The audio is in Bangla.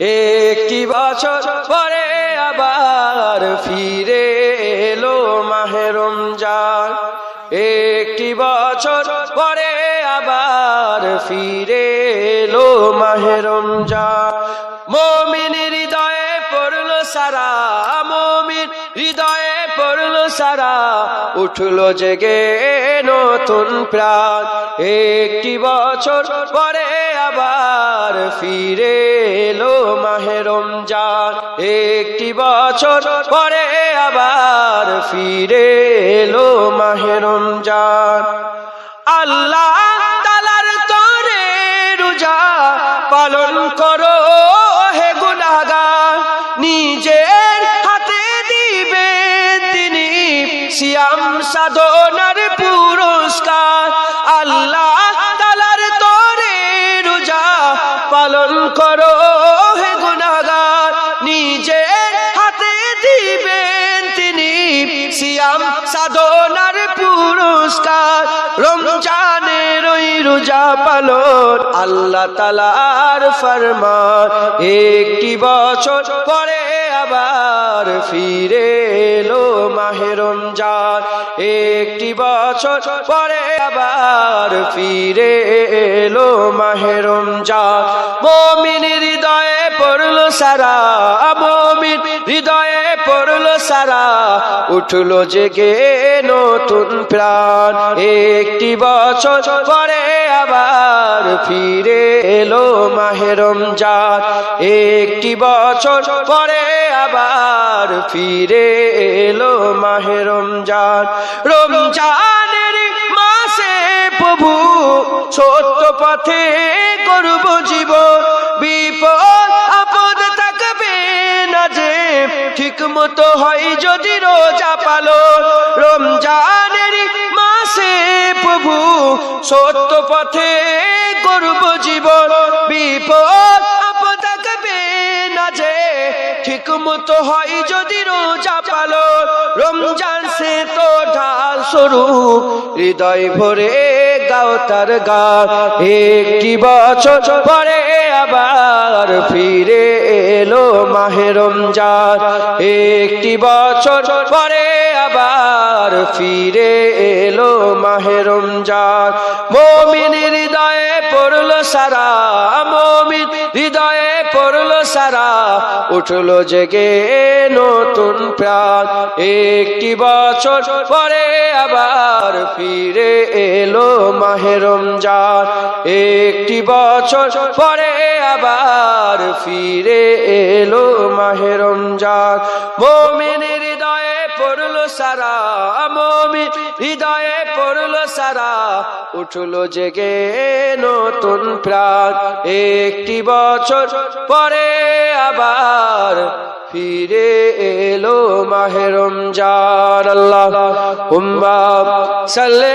একটি বছর পরে আবার ফিরে এলো মাহে রমজান। একটি বছর পরে আবার ফিরে এলো মাহে রমজান। মুমিন হৃদয়ে পড়লো সারা, মুমিন হৃদয়ে পড়লো সারা, উঠলো জেগে নতুন প্রাণ। একটি বছর পরে আবার ফিরে এলো মাহে রমজান। একটি বছর পরে আবার ফিরে এলো মাহে রমজান। আল্লাহ তাআলার তরে রোজা পালন করো হে গুনাহগার, নিজের হাতে দিবেন তিনি সিয়াম সাধনার পুরস্কার। আল্লাহ তাআলার তরে রোজা পালন করো হে গুনাহগার, নিজের হাতে দিবেন তিনি সিয়াম সাধনার পুরস্কার। রমজানের ওই রোজা পালন আল্লাহ তাআলার ফরমান। একটি বছর পরে আবার ফিরে এলো মাহে রমজান। একটি বছর পরে আবার ফিরে এলো মাহে রমজান। মুমিন হৃদয়ে পড়লো সারা, মুমিন হৃদয়ে পড়লো সারা, উঠলো জেগে নতুন প্রাণ। একটি বছর পরে আবার ফিরে এলো মাহে রমজান। একটি বছর পরে আবার ফিরে এলো মাহে রমজান। রমজানের মাসে প্রভু সত্য পথে করব জীবন, বিপদ আপদ থাকবে না যে ঠিক মতো হয় যদি রোজা পালন। রমজানের মাসে প্রভু সত্য পথে করব জীবন, বিপদ আপদ থাকবে না যে ঠিক মতো হয় যদি রোজা পালন। রমজান সে তো ঢাল স্বরূপ, হৃদয় ভরে গাও তার গান। একটি বছর পরে আবার ফিরে এলো মাহে রমজান। একটি বছর পরে আবার ফিরে এলো মাহে রমজান। মুমিন হৃদয়ে পড়লো সারা, মুমিন হৃদয়ে পড়লো সারা, উঠলো জেগে নতুন প্রাণ। একটি বছর পরে আবার ফিরে এলো মাহে রমজান। একটি বছর পরে আবার ফিরে এলো মাহে রমজান। মুমিন হৃদয়ে পড়লো সারা, মুমিন হৃদয়ে পড়লো সারা, উঠলো জেগে নতুন প্রাণ। একটি বছর পরে আবার ফিরে এলো মাহে রমজান। আল্লাহুম্মা সাল্লি